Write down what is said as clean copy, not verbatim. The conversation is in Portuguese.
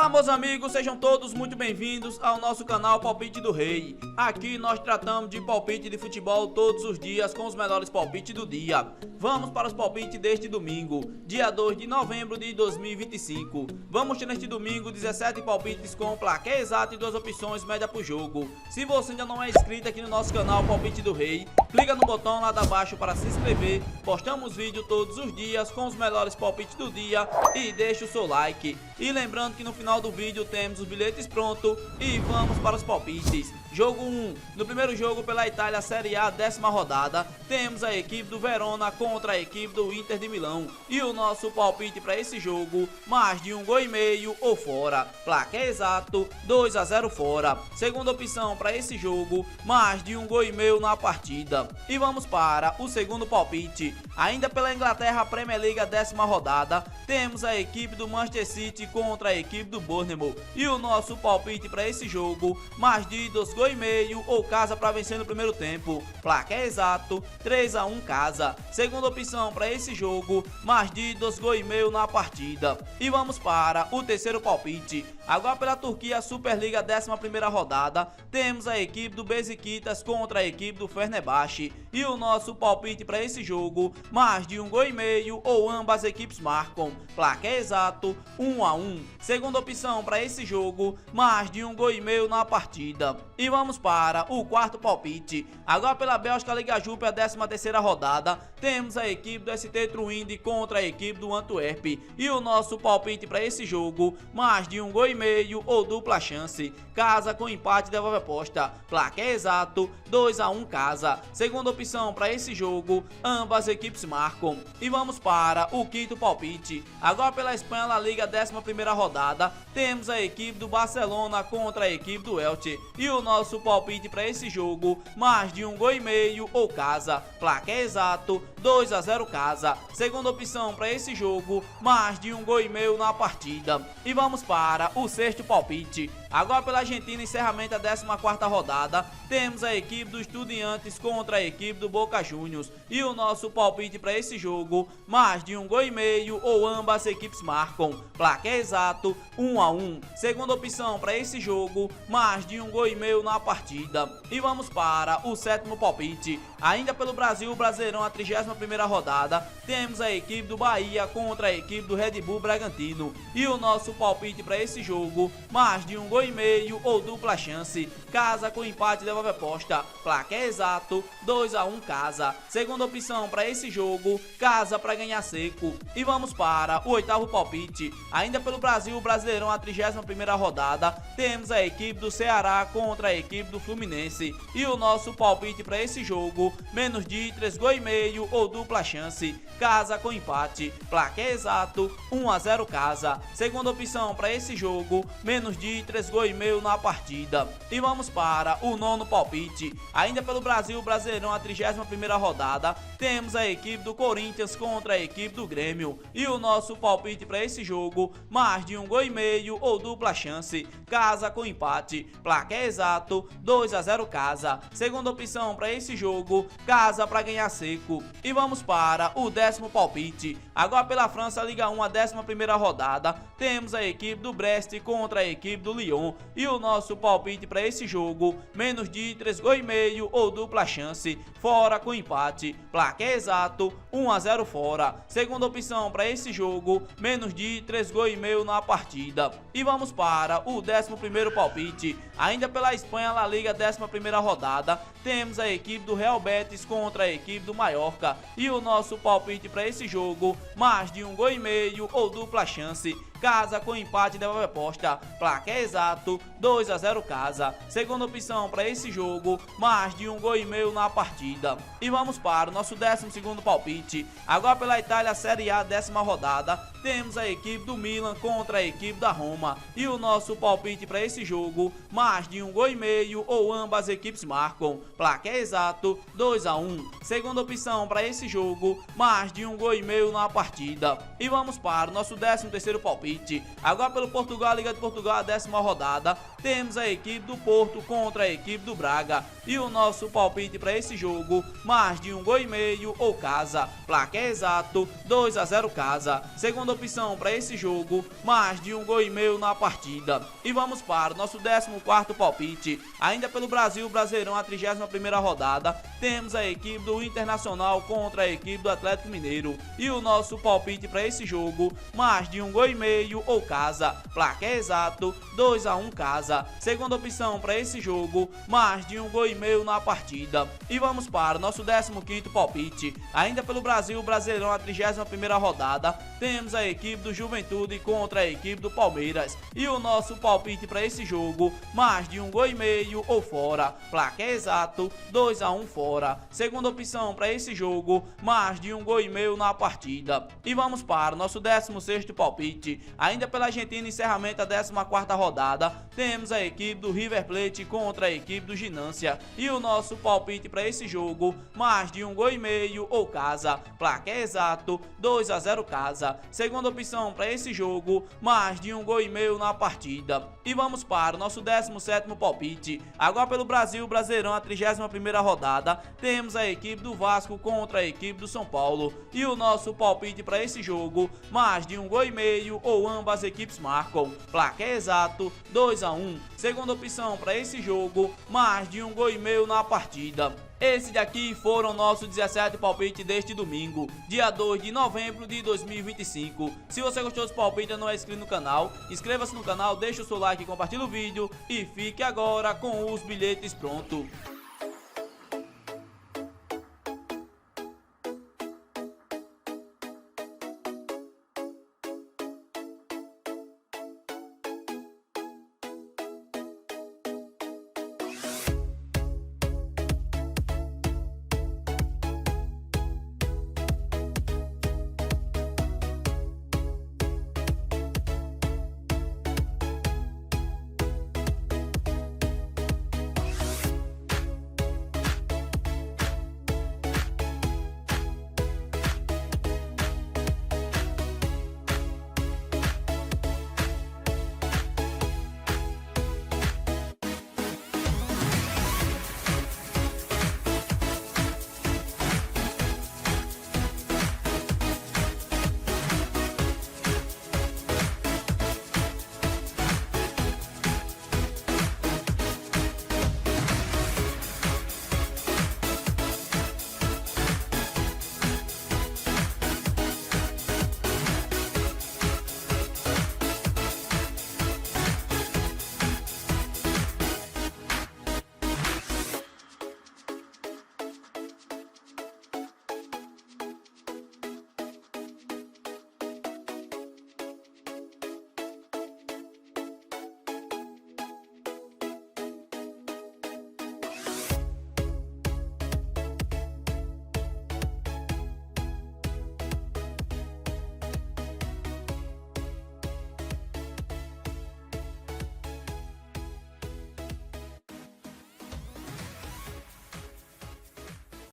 Fala, meus amigos, sejam todos muito bem-vindos ao nosso canal Palpite do Rei. Aqui nós tratamos de palpite de futebol todos os dias com os melhores palpites do dia. Vamos para os palpites deste domingo, dia 2 de novembro de 2025. Vamos ter neste domingo 17 palpites com placar exato e 2 opções média por jogo. Se você ainda não é inscrito aqui no nosso canal Palpite do Rei, clica no botão lá de baixo para se inscrever. Postamos vídeo todos os dias com os melhores palpites do dia e deixa o seu like. E lembrando que no final do vídeo temos os bilhetes prontos e vamos para os palpites. Jogo 1. No primeiro jogo pela Itália Série A, 10ª rodada, temos a equipe do Verona contra a equipe do Inter de Milão. E o nosso palpite para esse jogo, mais de 1,5 gols ou fora. Placar exato, 2-0 fora. Segunda opção para esse jogo, mais de 1,5 gols na partida. E vamos para o segundo palpite. Ainda pela Inglaterra Premier League, 10ª rodada, temos a equipe do Manchester City contra a equipe do Bournemouth. E o nosso palpite para esse jogo, mais de 2,5 gols ou casa para vencer no primeiro tempo. Placar exato, 3-1 casa. Segunda opção para esse jogo, mais de 2,5 gols na partida. E vamos para o terceiro palpite. Agora pela Turquia Superliga 11ª rodada, temos a equipe do Beşiktaş contra a equipe do Fenerbahçe. E o nosso palpite para esse jogo, mais de 1,5 gols ou ambas equipes marcam. Placar exato, 1-1. Segunda opção para esse jogo, mais de 1,5 gols na partida. E vamos para o quarto palpite. Agora pela Bélgica Liga Júpiter 13ª rodada, temos a equipe do ST Truinde contra a equipe do Antwerp. E o nosso palpite para esse jogo, mais de 1,5 gols ou dupla chance. Casa com empate devolve aposta. Placar exato, 2-1 casa. Segunda opção para esse jogo, ambas equipes marcam. E vamos para o quinto palpite. Agora pela Espanha La Liga 11ª rodada, temos a equipe do Barcelona contra a equipe do Elche. E o nosso palpite para esse jogo, mais de 1,5 gols ou casa. Placar exato, 2-0 casa. Segunda opção para esse jogo, mais de 1,5 gols na partida. E vamos para o sexto palpite. Agora pela Argentina, encerramento da 14ª rodada, temos a equipe do Estudiantes contra a equipe do Boca Juniors. E o nosso palpite para esse jogo, mais de 1,5 gols ou ambas equipes marcam. Placar exato, 1-1. Segunda opção para esse jogo, mais de 1,5 gols na partida. E vamos para o sétimo palpite. Ainda pelo Brasil, o Brasileirão, a 31ª rodada, temos a equipe do Bahia contra a equipe do Red Bull Bragantino. E o nosso palpite para esse jogo, mais de 1,5 gols ou dupla chance. Casa com empate devolve aposta. Placar exato, 2-1 casa. Segunda opção para esse jogo, casa para ganhar seco. E vamos para o oitavo palpite. Ainda pelo Brasil, o Brasileirão, a 31ª rodada, temos a equipe do Ceará contra a equipe do Fluminense. E o nosso palpite para esse jogo, menos de 3,5 gols ou dupla chance. Casa com empate. Placar exato, 1-0 casa. Segunda opção para esse jogo, menos de 3,5 gols na partida. E vamos para o nono palpite. Ainda pelo Brasil, o Brasileirão, a 31ª rodada, temos a equipe do Corinthians contra a equipe do Grêmio. E o nosso palpite para esse jogo, mais de 1,5 gols ou dupla chance. Casa com empate. Placar exato, 2-0 casa. Segunda opção para esse jogo, casa para ganhar seco. E vamos para o décimo palpite. Agora pela França Liga 1, a 11ª rodada, temos a equipe do Brest contra a equipe do Lyon. E o nosso palpite para esse jogo, menos de 3,5 gols ou dupla chance. Fora com empate. Placar exato, 1-0 fora. Segunda opção para esse jogo, menos de 3,5 gols na partida. E vamos para o 11º palpite. Ainda pela Espanha La Liga 11ª rodada, temos a equipe do Real Betis contra a equipe do Mallorca. E o nosso palpite para esse jogo, mais de 1,5 gols ou dupla chance. Casa com empate devolve aposta. Placar exato, 2-0 casa. Segunda opção para esse jogo, mais de 1,5 gols na partida. E vamos para o nosso 12º palpite. Agora pela Itália Série A, 10ª rodada, temos a equipe do Milan contra a equipe da Roma. E o nosso palpite para esse jogo, mais de 1,5 gols ou ambas equipes marcam. Placar exato, 2-1. Segunda opção para esse jogo, mais de 1,5 gols na partida. E vamos para o nosso 13º palpite. palpite. Agora pelo Portugal, Liga de Portugal, a 10ª rodada, temos a equipe do Porto contra a equipe do Braga. E o nosso palpite para esse jogo, mais de 1,5 gols ou casa. Placar exato, 2-0 casa. Segunda opção para esse jogo, mais de 1,5 gols na partida. E vamos para o nosso 14º palpite. Ainda pelo Brasil, Brasileirão, a 31ª rodada, temos a equipe do Internacional contra a equipe do Atlético Mineiro. E o nosso palpite para esse jogo, mais de 1,5 gols ou casa. Placar exato, 2-1 casa. Segunda opção para esse jogo, mais de 1,5 gols na partida. E vamos para o nosso 15º palpite. Ainda pelo Brasil, Brasileirão, a 31ª rodada, temos a equipe do Juventude contra a equipe do Palmeiras. E o nosso palpite para esse jogo, mais de 1,5 gols ou fora. Placar exato, 2-1 fora. Segunda opção para esse jogo, mais de 1,5 gols na partida. E vamos para o nosso 16º palpite. Ainda pela Argentina, encerramento da 14ª rodada, temos a equipe do River Plate contra a equipe do Ginância. E o nosso palpite para esse jogo, mais de 1,5 gols ou casa. Placar exato, 2-0 casa. Segunda opção para esse jogo, mais de 1,5 gols na partida. E vamos para o nosso 17º palpite. Agora pelo Brasil, Brasileirão, a 31ª rodada, temos a equipe do Vasco contra a equipe do São Paulo. E o nosso palpite para esse jogo, mais de 1,5 gols ou ambas as equipes marcam. Placar exato, 2-1. Segunda opção para esse jogo, mais de 1,5 gols na partida. Esses daqui foram nossos 17 palpites deste domingo, dia 2 de novembro de 2025. Se você gostou dos palpites e não é inscrito no canal, inscreva-se no canal, deixe o seu like, compartilhe o vídeo e fique agora com os bilhetes prontos.